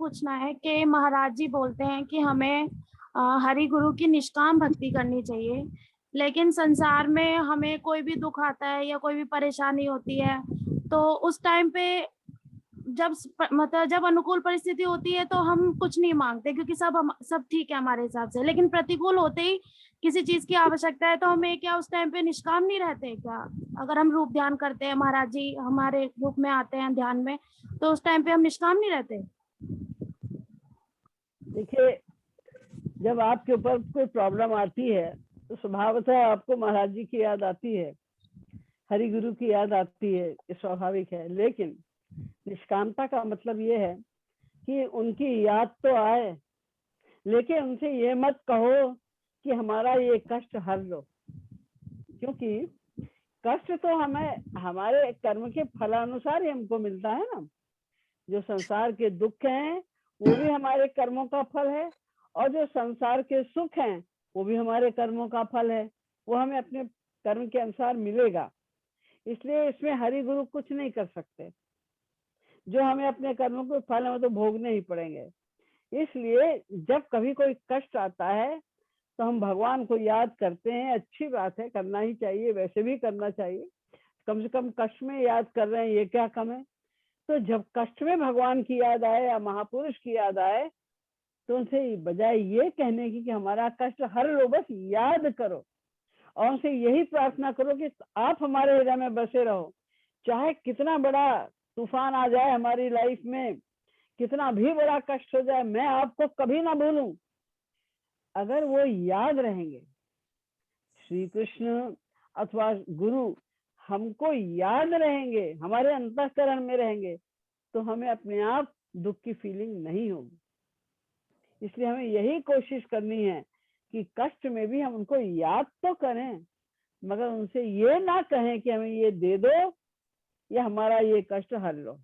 पूछना है कि महाराज जी बोलते हैं कि हमें हरि गुरु की निष्काम भक्ति करनी चाहिए, लेकिन संसार में हमें कोई भी दुख आता है या कोई भी परेशानी होती है तो उस टाइम पे मतलब जब अनुकूल परिस्थिति होती है तो हम कुछ नहीं मांगते क्योंकि सब ठीक है हमारे हिसाब से, लेकिन प्रतिकूल होते ही किसी चीज की आवश्यकता है तो हमें क्या उस टाइम पे निष्काम नहीं रहते क्या? अगर हम रूप ध्यान करते हैं, महाराज जी हमारे रूप में आते हैं ध्यान में, तो उस टाइम पे हम निष्काम नहीं रहते? देखिए, जब आपके ऊपर कोई प्रॉब्लम आती है तो स्वभावतः आपको महाराज जी की याद आती है, हरि गुरु की याद आती है, ये स्वाभाविक है। लेकिन निष्कामता का मतलब ये है कि उनकी याद तो आए, लेकिन उनसे ये मत कहो कि हमारा ये कष्ट हर लो, क्योंकि कष्ट तो हमें हमारे कर्म के फलानुसार ही हमको मिलता है ना। जो संसार के दुख हैं वो भी हमारे कर्मों का फल है, और जो संसार के सुख हैं वो भी हमारे कर्मों का फल है। वो हमें अपने कर्म के अनुसार मिलेगा, इसलिए इसमें हरि गुरु कुछ नहीं कर सकते। जो हमें अपने कर्मों के फल है वो तो भोगने ही पड़ेंगे। इसलिए जब कभी कोई कष्ट आता है तो हम भगवान को याद करते हैं, अच्छी बात है, करना ही चाहिए, वैसे भी करना चाहिए। कम से कम कष्ट में याद कर रहे हैं, ये क्या कम है। तो जब कष्ट में भगवान की याद आए या महापुरुष की याद आए तो उनसे बजाय ये कहने की कि हमारा कष्ट हर लो, बस याद करो और उनसे यही प्रार्थना करो कि आप हमारे हृदय में बसे रहो। चाहे कितना बड़ा तूफान आ जाए हमारी लाइफ में, कितना भी बड़ा कष्ट हो जाए, मैं आपको कभी ना भूलूं। अगर वो याद रहेंगे, श्री कृष्ण अथवा गुरु हमको याद रहेंगे, हमारे अंतःकरण में रहेंगे, तो हमें अपने आप दुख की फीलिंग नहीं होगी। इसलिए हमें यही कोशिश करनी है कि कष्ट में भी हम उनको याद तो करें, मगर उनसे ये ना कहें कि हमें ये दे दो या हमारा ये कष्ट हर लो।